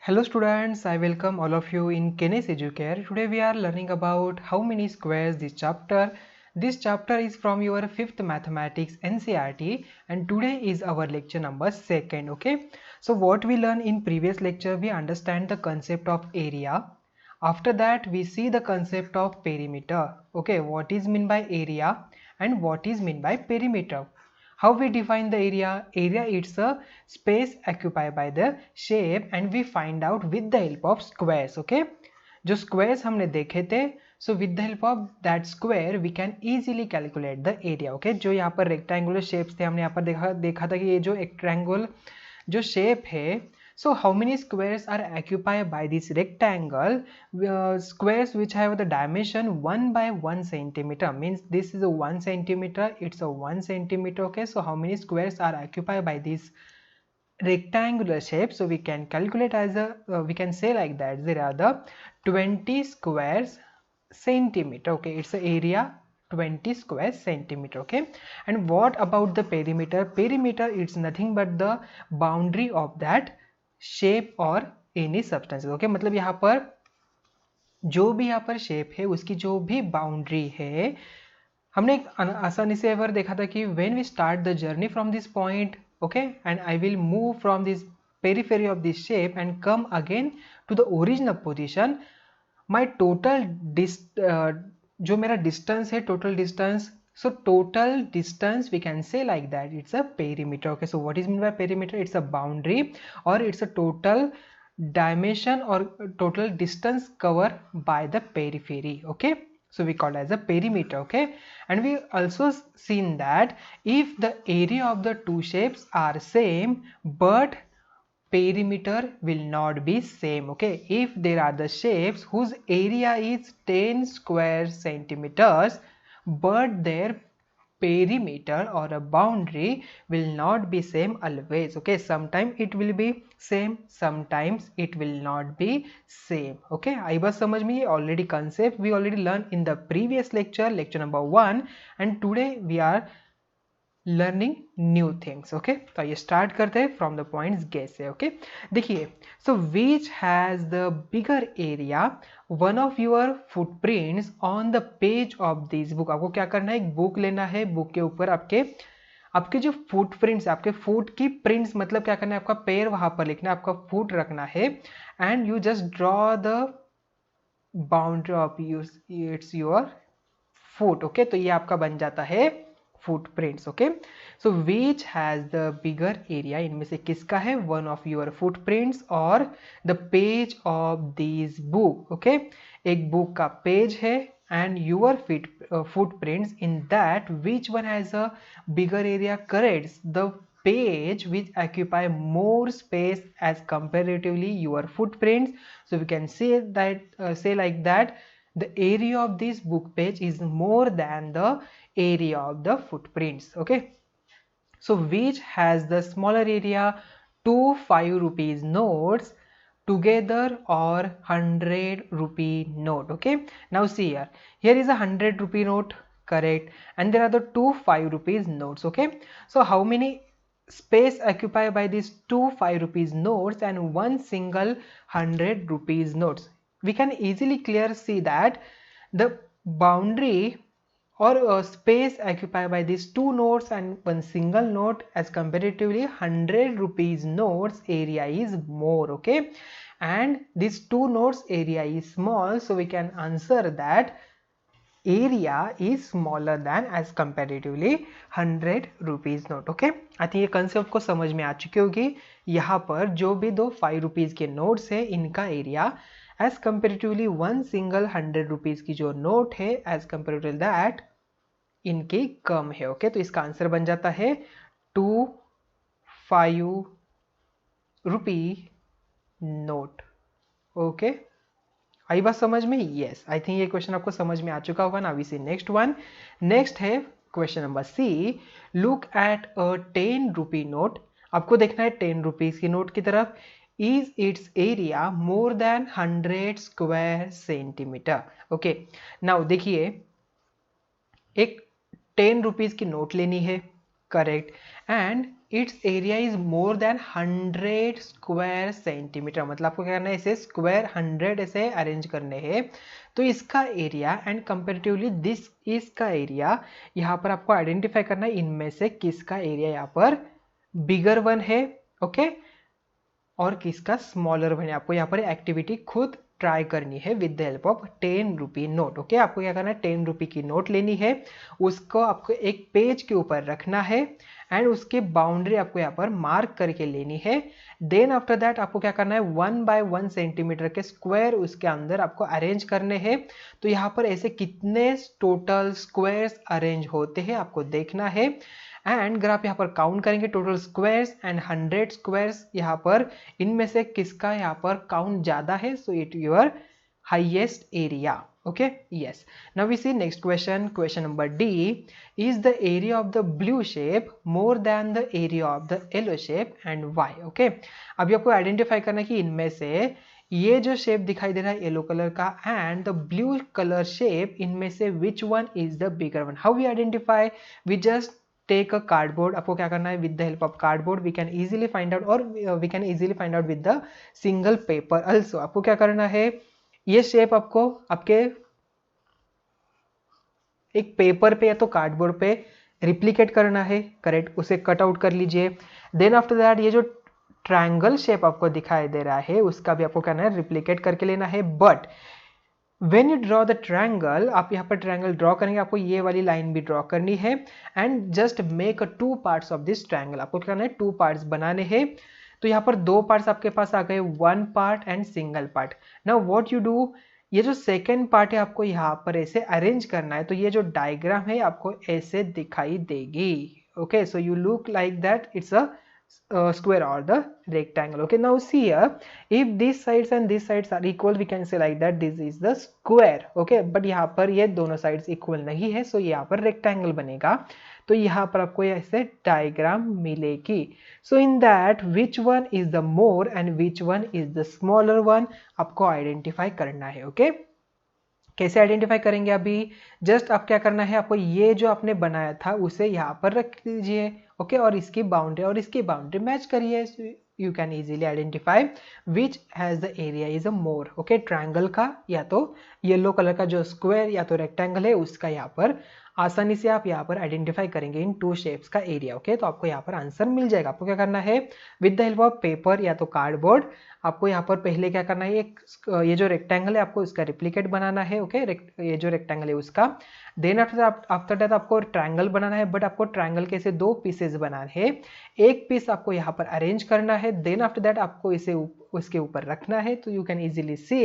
Hello students, I welcome all of you in Kenes Educare. Today we are learning about how many squares this chapter. This chapter is from your 5th mathematics NCERT and today is our lecture number 2nd. Okay, so what we learned in previous lecture, we understand the concept of area. After that we see the concept of perimeter. Okay, what is meant by area and what is meant by perimeter. How we define the area? Area, it's a space occupied by the shape and we find out with the help of squares. Okay, जो squares हमने देखे थे, so with the help of that square we can easily calculate the area. Okay, जो यहाँ पर rectangular shapes थे, हमने यहाँ पर देखा था कि ये जो rectangle जो shape है, so how many squares are occupied by this rectangle? Squares which have the dimension 1 by 1 centimeter, means this is a 1 centimeter, it's a 1 centimeter. Okay, so how many squares are occupied by this rectangular shape? So we can calculate as a we can say like that there are the 20 squares centimeter. Okay, it's the area 20 square centimeter. Okay, and what about the perimeter? Perimeter, it's nothing but the boundary of that shape और any substances. Okay, मतलब यहाँ पर जो भी यहाँ पर shape है उसकी जो भी बाउंड्री है, हमने एक आसानी से एवर देखा था कि when we start the journey from this point, okay, and I will move from this periphery of this shape and come again to the original position, my total जो मेरा डिस्टेंस है, total distance, so total distance we can say like that it's a perimeter. Okay, so what is meant by perimeter? It's a boundary or it's a total dimension or total distance covered by the periphery. Okay, so we call it as a perimeter. Okay, and we also seen that if the area of the two shapes are same but perimeter will not be same. Okay, if there are the shapes whose area is 10 square centimeters but their perimeter or a boundary will not be same always. Okay, sometimes it will be same, sometimes it will not be same. Okay, आई बस समझ में, ये already concept we already learned in the previous lecture, lecture number 1, and today we are learning new things. Okay, तो ये start करते हैं from the points गे से. Okay, देखिए, so which has the bigger area one of your footprints on the page of this book. आपको क्या करना है, एक बुक लेना है, बुक के ऊपर आपके जो फुटप्रिंट्स, आपके फुट की प्रिंट्स, मतलब क्या करना है, आपका पैर वहां पर लिखना है, आपका फुट रखना है and you just draw the boundary of its your foot. Okay, तो ये आपका बन जाता है footprints. Okay, so which has the bigger area? इनमें से किसका है one of your footprints और the page of this book. Okay, एक बुक का पेज है and your footprints in that, which one has a bigger area? Correct, the page which occupy more space as comparatively your footprints. So we can say that say like that the area of this book page is more than the area of the footprints. Okay, so which has the smaller area? Two 5 rupees notes together or 100 rupee note. Okay, now see here is a 100 rupee note, correct, and there are the two 5 rupees notes. Okay, so how many space occupied by these two 5 rupees notes and one single 100 rupees notes? We can easily clear see that the boundary or space occupied by these two notes and one single note as comparatively 100 rupees notes area is more. Okay, and these two notes area is small, so we can answer that area is smaller than as comparatively 100 rupees note. Okay, I think ये concept को समझ में आ चुकी होगी. यहाँ पर जो भी दो 5 रुपीज के नोट्स है, इनका area as comparatively one single 100 rupees की जो नोट है एज कंपेरेटिव दैट इनकी कम है. ओके, तो इसका आंसर बन जाता है 2 5 रुपी नोट. ओके, आई बात समझ में? यस, आई थिंक ये क्वेश्चन आपको समझ में आ चुका होगा. ना we see next one. Next है question number C. Look at a 10 rupee note. आपको देखना है 10 रुपीज की नोट की तरफ. Is its area more than 100 square centimetre. Okay, now देखिए, एक 10 रुपीज की नोट लेनी है, correct, and its area is more than 100 square centimetre, मतलब आपको क्या करना है, इसे स्क्वायर 100 ऐसे अरेंज करने हैं, तो इसका एरिया एंड कंपेरेटिवली दिस इसका एरिया, यहाँ पर आपको आइडेंटिफाई करना है इनमें से किसका एरिया यहाँ पर बिगर वन है, ओके, और किसका स्मॉलर वन है। आपको यहाँ पर एक्टिविटी खुद ट्राई करनी है with the help of 10 rupee note, okay. आपको क्या करना है, 10 रुपी की नोट लेनी है, उसको आपको एक पेज के ऊपर रखना है एंड उसके बाउंड्री आपको यहाँ पर मार्क करके लेनी है। देन आफ्टर दैट आपको क्या करना है, 1 बाय 1 सेंटीमीटर के स्क्वायर उसके अंदर आपको अरेंज करने हैं। तो यहाँ पर ऐसे कितने टोटल स्क्वायर्स अरेंज होते हैं आपको देखना है, एंड अगर आप यहाँ पर काउंट करेंगे टोटल स्क्वायर्स एंड 100 स्क्वायर्स, यहाँ पर इनमें से किसका यहाँ पर काउंट ज्यादा है, so it your highest area, okay, yes. Now we see next question, question number D. Is the area of the blue shape more than the area of the yellow shape and why, okay. अभी आपको identify करना है कि इनमें से ये जो shape दिखाई दे रहा है येलो कलर का and the blue colour shape, इनमें से which one is the bigger one. How we identify, we just take a cardboard. आपको क्या करना है, with the help of cardboard we can easily find out, और we can easily find out with the single paper also. आपको क्या करना है, ये शेप आपको आपके एक पेपर पे या तो कार्डबोर्ड पे रिप्लिकेट करना है, करेक्ट, उसे कट आउट कर लीजिए। देन आफ्टर दैट ये जो ट्रायंगल शेप आपको दिखाई दे रहा है उसका भी आपको करना है रिप्लिकेट करके लेना है, but when you draw the triangle, आप यहाँ पर ट्रायंगल ड्रॉ करेंगे, आपको ये वाली लाइन भी ड्रॉ करनी है and just make 2 parts of this triangle. आपको क्या करना है, 2 पार्ट्स बनाने हैं। तो यहाँ पर 2 पार्ट्स आपके पास आ गए, 1 part and single part. Now what you do, ये जो सेकेंड पार्ट है आपको यहाँ पर ऐसे अरेंज करना है, तो ये जो डायग्राम है आपको ऐसे दिखाई देगी, okay. So you look like that it's a square or the rectangle, okay. Now see here, if these sides and these sides are equal, we can say like that this is the square, okay. but यहाँ पर ये दोनों sides equal नहीं है, so यहाँ पर rectangle बनेगा। तो यहाँ पर आपको ऐसे डायग्राम मिलेगी। So in that which one is the more and which one is the smaller one, आपको आइडेंटिफाई करना है, ओके। कैसे आइडेंटिफाई करेंगे, अभी जस्ट आप क्या करना है, आपको ये जो आपने बनाया था उसे यहाँ पर रख लीजिए, ओके, और इसकी बाउंड्री मैच करिए, you can easily identify which has the area is a more, okay. Triangle का या तो येलो कलर का जो स्क्वायर या तो रेक्टेंगल है उसका यहाँ पर आसानी से आप यहाँ पर आइडेंटिफाई करेंगे इन 2 शेप्स का एरिया, ओके। तो आपको यहाँ पर आंसर मिल जाएगा। आपको क्या करना है, with the help of paper या तो कार्डबोर्ड, आपको यहाँ पर पहले क्या करना है, ये जो रेक्टेंगल है आपको इसका रिप्लिकेट बनाना है, ओके। ये जो रेक्टेंगल है उसका, देन आफ्टर दैट आपको ट्रायंगल बनाना है, बट आपको ट्रायंगल के 2 पीसेस बनाने हैं। एक पीस आपको यहाँ पर अरेंज करना है, देन आफ्टर दैट आपको इसे उसके ऊपर रखना है। तो you can easily see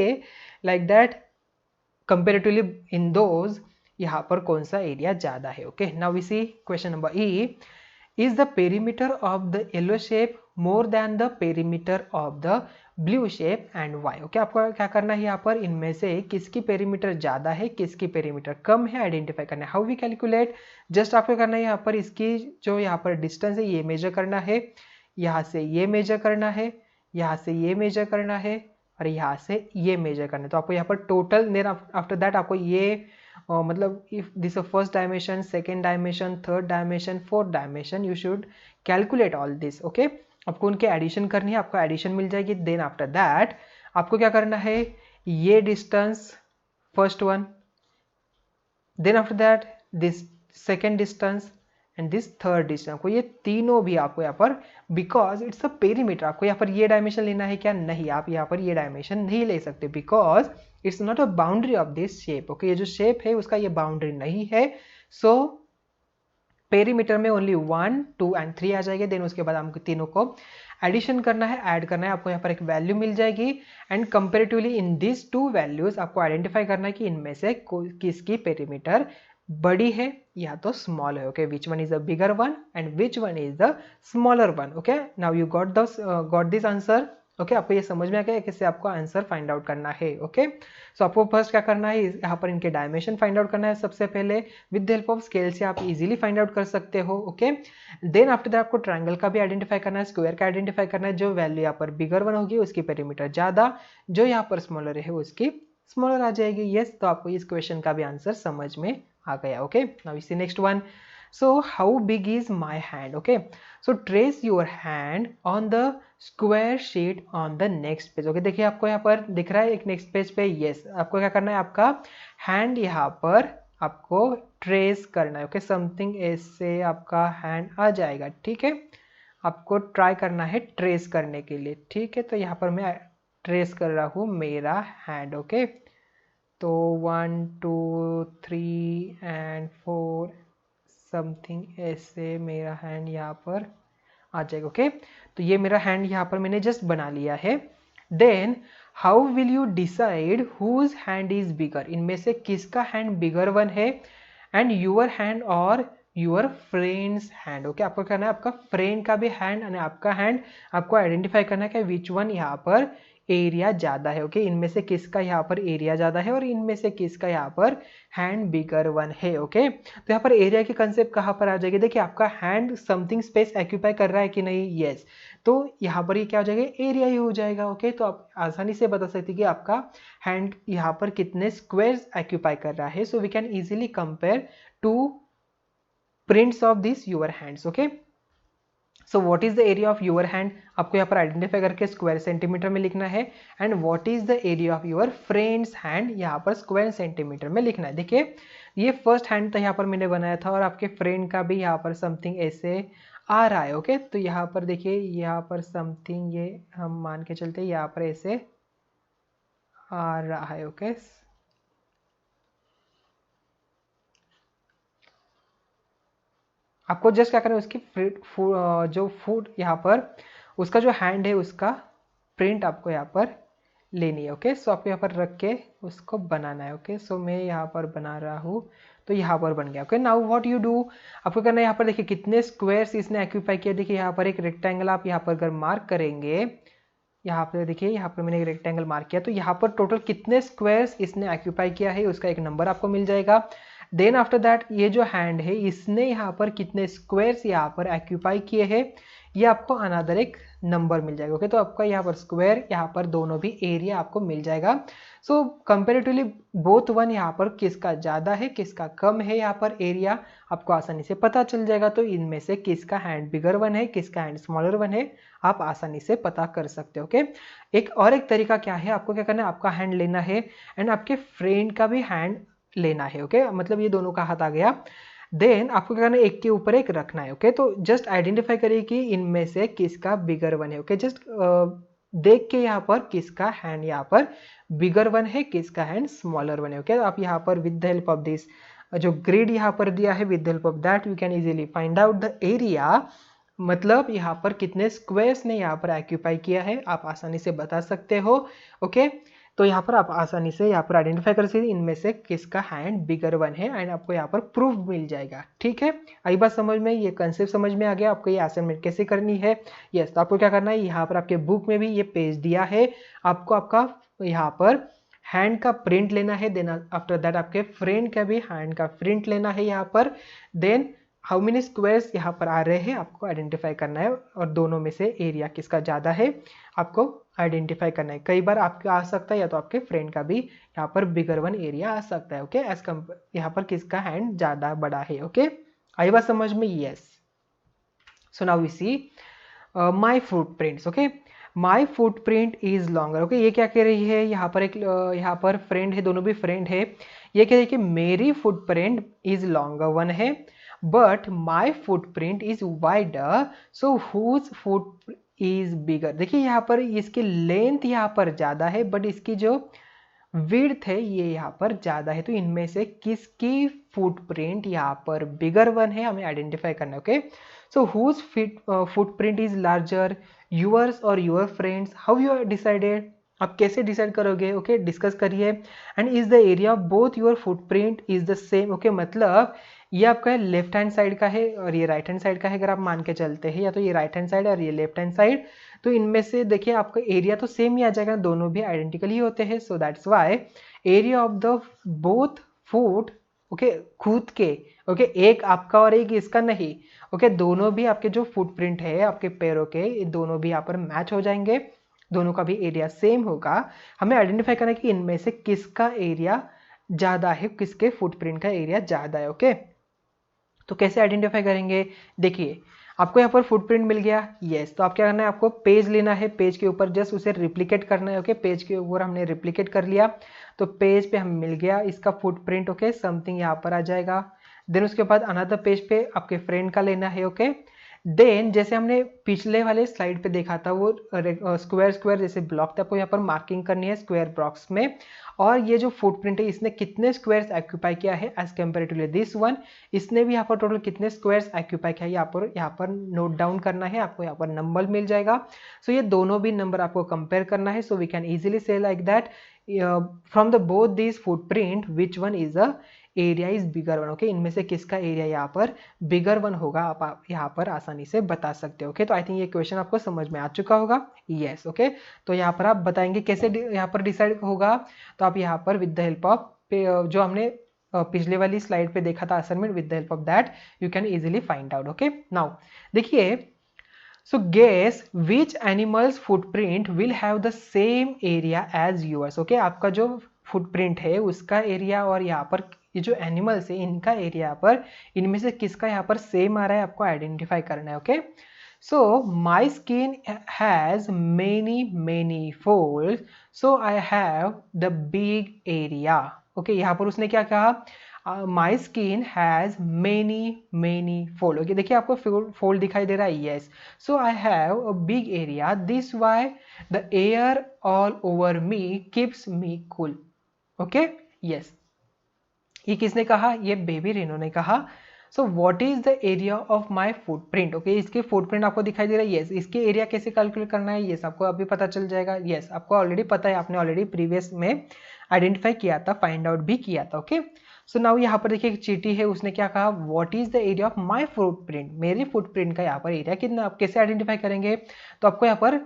like that comparatively in those यहाँ पर कौन सा एरिया ज्यादा है, okay. Now we see question number E, is the perimeter of the yellow shape more than the perimeter of the blue shape and why, okay. आपको क्या करना है, यहाँ पर इनमें से किसकी पेरीमीटर ज्यादा है किसकी पेरीमीटर कम है आइडेंटिफाई करना है। हाउ वी कैलकुलेट, जस्ट आपको करना है, यहाँ पर इसकी जो यहाँ पर डिस्टेंस है ये मेजर करना है, यहाँ से ये मेजर करना है, यहाँ से ये मेजर करना है, और यहाँ से ये मेजर करना है। तो आपको यहाँ पर टोटल, देन आफ्टर दैट आपको ये मतलब if this first dimension, second dimension, third dimension, fourth dimension, you should calculate all this, okay. आपको उनके एडिशन करनी है, आपको एडिशन मिल जाएगी। देन आफ्टर दैट आपको क्या करना है, ये distance first one, then after that this second distance and this third distance, आपको ये तीनों भी आपको यहाँ पर, बिकॉज इट्स अ पेरीमीटर, आपको यहाँ पर ये डायमेंशन लेना है क्या, नहीं, आप यहाँ पर ये डायमेंशन नहीं ले सकते, because it's not a boundary of this shape, okay. ये जो शेप है उसका ये बाउंड्री नहीं है, सो पेरीमीटर में ओनली 1, 2 एंड 3 आ जाएंगे। देन उसके बाद हमको तीनों को एडिशन करना है, ऐड करना है, आपको यहाँ पर एक वैल्यू मिल जाएगी and comparatively in this 2 values आपको आइडेंटिफाई करना है कि इनमें से किसकी पेरीमीटर बड़ी है या तो स्मॉल है, okay. Which one is the bigger one and which one is the smaller one, okay. Now you got this answer, okay. आपको ये समझ में आ गया कैसे आपको आंसर फाइंड आउट करना है, ओके। सो आपको फर्स्ट क्या करना है, यहाँ पर इनके डायमेंशन फाइंड आउट करना है सबसे पहले, with the help of scale से आप इजीली फाइंड आउट कर सकते हो, ओके। देन आफ्टर दैट आपको ट्रायंगल का भी आइडेंटिफाई करना है, स्क्वायर का आइडेंटिफाई करना है, जो वैल्यू यहाँ पर बिगर वन होगी उसकी पेरीमीटर ज्यादा, जो यहाँ पर स्मॉलर है उसकी स्मॉलर आ जाएगी, यस। तो आपको इस क्वेश्चन का भी आंसर समझ में आ गया, okay. Now we see next one, so how big is my hand. Okay, so trace your hand on the square sheet on the next page. Okay, देखिए आपको यहाँ पर दिख रहा है एक नेक्स्ट पेज पे. यस, आपको क्या करना है, आपका हैंड यहाँ पर आपको ट्रेस करना है. ओके, समथिंग ऐसे आपका हैंड आ जाएगा. ठीक है, आपको ट्राई करना है ट्रेस करने के लिए. ठीक है, तो यहाँ पर मैं ट्रेस कर रहा हूँ मेरा हैंड. ओके, तो 1 2 3 एंड 4 समथिंग ऐसे मेरा हैंड यहाँ पर आ जाएगा. ओके, तो ये मेरा हैंड यहाँ पर मैंने जस्ट बना लिया है. Then how will you decide whose hand is bigger. इनमें से किसका हैंड बिगर वन है, एंड यूअर हैंड और यूअर फ्रेंड्स हैंड. ओके, आपको करना है आपका फ्रेंड का भी हैंड और आपका हैंड आपको आइडेंटिफाई करना है कि विच वन यहाँ पर एरिया ज़्यादा है. ओके, इनमें से किसका यहाँ पर एरिया ज़्यादा है और इनमें से किसका यहाँ पर हैंड बिगर वन है. ओके, तो यहाँ पर एरिया की कंसेप्ट कहाँ पर आ जाएगी. देखिए आपका हैंड समथिंग स्पेस ऑक्यूपाई कर रहा है कि नहीं. यस, तो यहाँ पर ये क्या हो जाएगा, एरिया ही हो जाएगा. ओके, तो आप आसानी से बता सकते हैं कि आपका हैंड यहाँ पर कितने स्क्वायर्स ऑक्यूपाई कर रहा है. So we can easily compare two prints of this your hands. Okay, so what is the area of your hand, आपको यहाँ पर आइडेंटिफाई करके स्क्वायर सेंटीमीटर में लिखना है. And what is the area of your friend's hand, यहाँ पर square centimetre में लिखना है. देखिए ये फर्स्ट हैंड तो यहाँ पर मैंने बनाया था और आपके फ्रेंड का भी यहाँ पर समथिंग ऐसे आ रहा है. ओके, तो यहाँ पर देखिए यहाँ पर समथिंग ये हम मान के चलते हैं यहाँ पर ऐसे आ रहा है. ओके, आपको जस्ट क्या करना है, उसकी जो फूड यहाँ पर उसका जो हैंड है उसका प्रिंट आपको यहाँ पर लेनी है. ओके, सो आपको यहाँ पर रख के उसको बनाना है. ओके, सो मैं यहाँ पर बना रहा हूँ तो यहाँ पर बन गया. Okay, now what you do, आपको करना है यहाँ पर देखिए कितने स्क्वायर्स इसने ऑक्यूपाई किया. देखिए यहाँ पर एक रेक्टेंगल आप यहाँ पर अगर मार्क करेंगे, यहाँ पर देखिए यहाँ पर मैंने एक रेक्टेंगल मार्क किया, तो यहाँ पर टोटल कितने स्क्वायर्स इसने ऑक्यूपाई किया है उसका एक नंबर आपको मिल जाएगा. देन आफ्टर दैट ये जो हैंड है इसने यहाँ पर कितने स्क्वायर्स यहाँ पर ऑक्यूपाई किए हैं ये आपको अनदर एक नंबर मिल जाएगा. ओके, तो आपका यहाँ पर स्क्वायर यहाँ पर दोनों भी एरिया आपको मिल जाएगा. सो कंपेरेटिवली बोथ वन यहाँ पर किसका ज़्यादा है किसका कम है यहाँ पर एरिया आपको आसानी से पता चल जाएगा. तो इनमें से किसका हैंड बिगर वन है किसका हैंड स्मॉलर वन है आप आसानी से पता कर सकते हो. ओके, एक तरीका क्या है, आपको क्या करना है, आपका हैंड लेना है एंड आपके फ्रेंड का भी हैंड लेना है. ओके, मतलब ये दोनों का हाथ आ गया. देन आपको क्या करना है, एक के ऊपर एक रखना है. ओके, तो जस्ट आइडेंटिफाई करिए कि इनमें से किसका बिगर वन है. ओके, जस्ट देख के यहाँ पर किसका हैंड यहाँ पर बिगर वन है किसका हैंड स्मॉलर वन है. ओके, आप यहाँ पर with the help of this जो ग्रिड यहाँ पर दिया है, with the help of that you can easily find out the area. मतलब यहाँ पर कितने स्क्वायर्स ने यहाँ पर ऑक्यूपाई किया है आप आसानी से बता सकते हो. ओके, तो यहाँ पर आप आसानी से यहाँ पर आइडेंटिफाई कर सकते हैं इनमें से किसका हैंड बिगर वन है एंड आपको यहाँ पर प्रूफ मिल जाएगा. ठीक है, आई बात समझ में, ये कंसेप्ट समझ में आ गया आपको ये असाइनमेंट कैसे करनी है. यस, तो आपको क्या करना है, यहाँ पर आपके बुक में भी ये पेज दिया है, आपको आपका यहाँ पर हैंड का प्रिंट लेना है. देन आफ्टर दैट आपके फ्रेंड का भी हैंड का प्रिंट लेना है यहाँ पर. देन हाउ मेनी स्क्वायर्स यहाँ पर आ रहे हैं आपको आइडेंटिफाई करना है और दोनों में से एरिया किसका ज़्यादा है आपको आइडेंटिफाई करना है. कई बार आपका आ सकता है या तो आपके फ्रेंड का भी यहाँ पर बिगर वन एरिया आ सकता है. ओके, एज यहाँ पर किसका हैंड ज़्यादा बड़ा है. ओके, आई बात समझ में. Yes, so now we see my footprints. Okay, my footprint is longer. Okay, ये क्या कह रही है, यहाँ पर एक यहाँ पर फ्रेंड है, दोनों भी फ्रेंड है. ये कह रही है कि मेरी फुटप्रिंट इज लॉन्गर वन है but my footprint is wider, so whose foot is bigger. देखिए यहाँ पर इसकी लेंथ यहाँ पर ज़्यादा है बट इसकी जो विड्थ है ये यहाँ पर ज़्यादा है. तो इनमें से किसकी फुटप्रिंट यहाँ पर बिगर वन है हमें आइडेंटिफाई करना है. Okay, so whose footprint is larger, yours और your friends, how you are decided, आप कैसे डिसाइड करोगे. ओके, डिस्कस करिए. And is the area of both your footprint is the same. Okay, मतलब ये आपका लेफ्ट हैंड साइड का है और ये राइट हैंड साइड का है अगर आप मान के चलते हैं, या तो ये राइट हैंड साइड और ये लेफ्ट हैंड साइड, तो इनमें से देखिए आपका एरिया तो सेम ही आ जाएगा, दोनों भी आइडेंटिकल ही होते हैं. So that's why area of the both foot, okay, खुद के, ओके, एक आपका और एक इसका नहीं. ओके, दोनों भी आपके जो फुटप्रिंट है आपके पैरों के, ये दोनों भी यहाँ पर मैच हो जाएंगे, दोनों का भी एरिया सेम होगा. हमें आइडेंटिफाई करना है कि इनमें से किसका एरिया ज़्यादा है, किसके फुटप्रिंट का एरिया ज़्यादा है. ओके, तो कैसे आइडेंटिफाई करेंगे? देखिए आपको यहाँ पर फुटप्रिंट मिल गया, यस, तो आप क्या करना है, आपको पेज लेना है, पेज के ऊपर जस्ट उसे रिप्लिकेट करना है। ओके, पेज के ऊपर हमने रिप्लिकेट कर लिया, तो पेज पे हमें मिल गया इसका फुटप्रिंट। ओके, समथिंग यहाँ पर आ जाएगा। देन उसके बाद अनदर पेज पे आपके फ्रेंड का लेना है। ओके, देन जैसे हमने पिछले वाले स्लाइड पे देखा था वो स्क्वायर स्क्वायर जैसे ब्लॉक थे, आपको यहाँ पर मार्किंग करनी है स्क्वायर ब्लॉक्स में। और ये जो फुटप्रिंट है इसने कितने स्क्वायर्स ऑक्यूपाई किया है एज कंपेरेटिवली दिस वन, इसने भी यहाँ पर टोटल कितने स्क्वायर्स ऑक्यूपाई किया है यहाँ पर नोट डाउन करना है, आपको यहाँ पर नंबर मिल जाएगा। सो ये दोनों भी नंबर आपको कंपेयर करना है। सो वी कैन इजीली से like that from the both this footprint which one is a area is bigger one. Okay, इनमें से किसका एरिया यहाँ पर बिगर वन होगा आप यहाँ पर आसानी से बता सकते हो। ओके, तो आई थिंक ये क्वेश्चन आपको समझ में आ चुका होगा। यस, ओके, तो यहाँ पर आप बताएंगे कैसे यहाँ पर डिसाइड होगा। तो आप यहाँ पर विद द हेल्प ऑफ जो हमने पिछले वाली स्लाइड पे देखा था assignment, with the help of that you can easily find out. Okay, now देखिए, so guess which animal's footprint will have the same area as yours। Okay, आपका जो फुटप्रिंट है उसका एरिया और यहाँ पर ये जो एनिमल्स है इनका एरिया पर इनमें से किसका यहाँ पर सेम आ रहा है, आपको आइडेंटिफाई करना है। Okay, so my skin has many folds, so I have the big area. Okay, यहाँ पर उसने क्या कहा, my skin has many fold. Okay, देखिए आपको फोल्ड दिखाई दे रहा है, yes, so I have a big area, this why the air all over me keeps me cool. Okay, yes, ये किसने कहा, ये बेबी रेनो ने कहा। सो what is the area of my footprint. Okay, इसके फुटप्रिंट आपको दिखाई दे रहा है, यस, इसके एरिया कैसे कैलकुलेट करना है, यस, आपको अभी पता चल जाएगा। यस, आपको ऑलरेडी पता है, आपने ऑलरेडी प्रीवियस में आइडेंटिफाई किया था, फाइंड आउट भी किया था। ओके, सो नाउ यहाँ पर देखिए एक चीटी है, उसने क्या कहा, what is the area of my footprint, मेरी फुटप्रिंट का यहाँ पर एरिया कितना, आप कैसे आइडेंटिफाई करेंगे। तो आपको यहाँ पर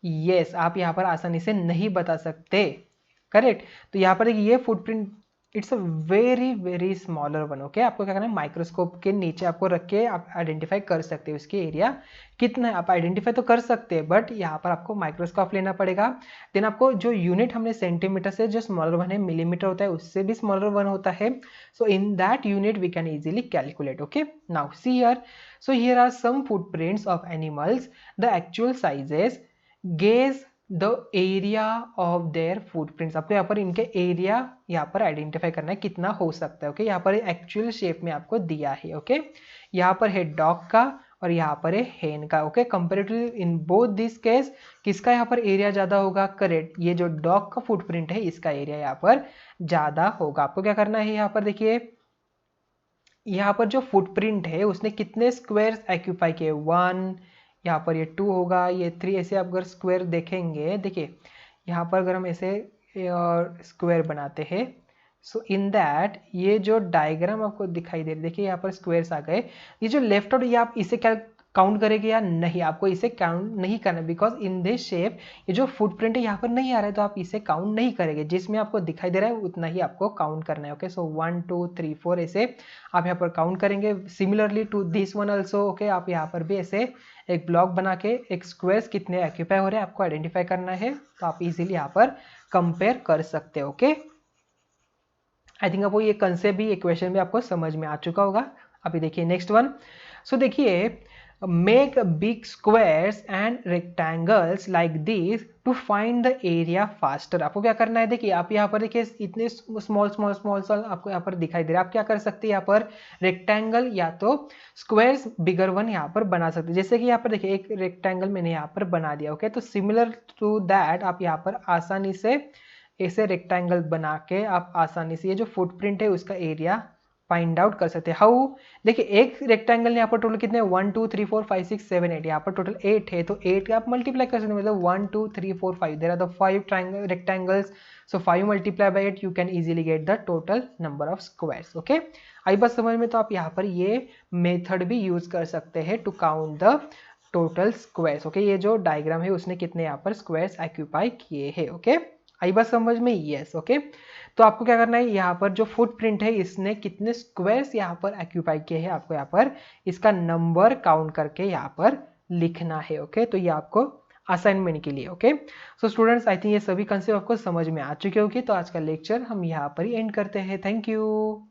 यस, आप यहाँ पर आसानी से नहीं बता सकते, करेक्ट। तो यहाँ पर देखिए ये footprint it's a very smaller one. Okay, आपको क्या करना है, माइक्रोस्कोप के नीचे आपको रख के आप आइडेंटिफाई कर सकते हो इसके एरिया कितना है। आप आइडेंटिफाई तो कर सकते हैं बट यहाँ पर आपको माइक्रोस्कोप लेना पड़ेगा। देन आपको जो यूनिट हमने सेंटीमीटर से जो स्मॉलर वन है मिलीमीटर होता है, उससे भी स्मॉलर वन होता है। So in that unit we can easily calculate. Okay, now see here, so here are some footprints of animals, the actual sizes, gauge the area of their footprints. आपको यहाँ पर इनके एरिया यहाँ पर identify करना है कितना हो सकता है। ओके, यहाँ पर एक्चुअल शेप में आपको दिया है। ओके, यहाँ पर है डॉग का और यहाँ पर है हेन का। Okay, comparatively in both this case किसका यहाँ पर एरिया ज्यादा होगा, करेक्ट, ये जो डॉग का फुटप्रिंट है इसका एरिया यहाँ पर ज्यादा होगा। आपको क्या करना है, यहाँ पर देखिए, यहाँ पर जो फुटप्रिंट है उसने कितने स्क्वायर्स ऑक्यूपाई किए, 1, यहाँ पर ये 2 होगा, ये 3, ऐसे आप अगर स्क्वायर देखेंगे, देखिए यहाँ पर अगर हम ऐसे स्क्वायर बनाते हैं, सो इन दैट ये जो डायग्राम आपको दिखाई दे रही है, देखिए यहाँ पर स्क्वायर्स आ गए। ये जो लेफ्ट आउट, ये आप इसे क्या काउंट करेंगे या नहीं, आपको इसे काउंट नहीं करना, बिकॉज इन दिस शेप ये जो फुटप्रिंट है यहाँ पर नहीं आ रहा है, तो आप इसे काउंट नहीं करेंगे, जिसमें आपको दिखाई दे रहा है उतना ही आपको काउंट करना है। ओके, सो 1 2 3 4 ऐसे आप यहाँ पर काउंट करेंगे। Similarly to this one also. Okay, आप यहाँ पर भी ऐसे एक ब्लॉक बना के एक स्क्वायर्स कितने ऑक्यूपाई हो रहे हैं आपको आइडेंटिफाई करना है, तो आप इजीली यहाँ पर कंपेयर कर सकते हो। ओके, आई थिंक आपको ये कंसेप्ट भी, ये क्वेश्चन भी आपको समझ में आ चुका होगा। अभी देखिए नेक्स्ट वन। सो देखिए, make big squares and rectangles like this to find the area faster। आपको क्या करना है, देखिए आप यहाँ पर देखिए इतने स्मॉल आपको यहाँ पर दिखाई दे रहा है, आप क्या कर सकते हैं, यहाँ पर रेक्टेंगल या तो स्क्वायर्स बिगर वन यहाँ पर बना सकते हैं। जैसे कि यहाँ पर देखिए एक रेक्टेंगल मैंने यहाँ पर बना दिया। ओके, तो सिमिलर टू दैट आप यहाँ पर आसानी से ऐसे रेक्टेंगल बना के आप आसानी से ये जो फुटप्रिंट है उसका एरिया फाइंड आउट कर सकते हैं। हाउ, देखिए एक रेक्टेंगल यहाँ पर टोटल कितने, 1 2 3 4 5 6 7 8, यहाँ पर टोटल 8 है, तो 8 आप मल्टीप्लाई कर सकते हैं, मतलब 1 2 3 4 5, there are the 5 rectangles, so 5 multiply by 8 you can easily get the total number of squares. Okay, I बात समझ में, तो आप यहाँ पर ये मेथड भी यूज कर सकते हैं to count the total squares. Okay, ये जो डायग्राम है उसने कितने यहाँ पर स्क्वायर्स ऑक्यूपाई किए हैं। ओके, आई बात समझ में, यस। ओके, तो आपको क्या करना है, यहाँ पर जो फुटप्रिंट है इसने कितने स्क्वायर्स यहाँ पर ऑक्यूपाई किए हैं, आपको यहाँ पर इसका नंबर काउंट करके यहाँ पर लिखना है। ओके, तो ये आपको असाइनमेंट के लिए। ओके, सो स्टूडेंट्स, आई थिंक ये सभी कंसेप्ट आपको समझ में आ चुके होंगे। तो आज का लेक्चर हम यहाँ पर ही एंड करते हैं। Thank you.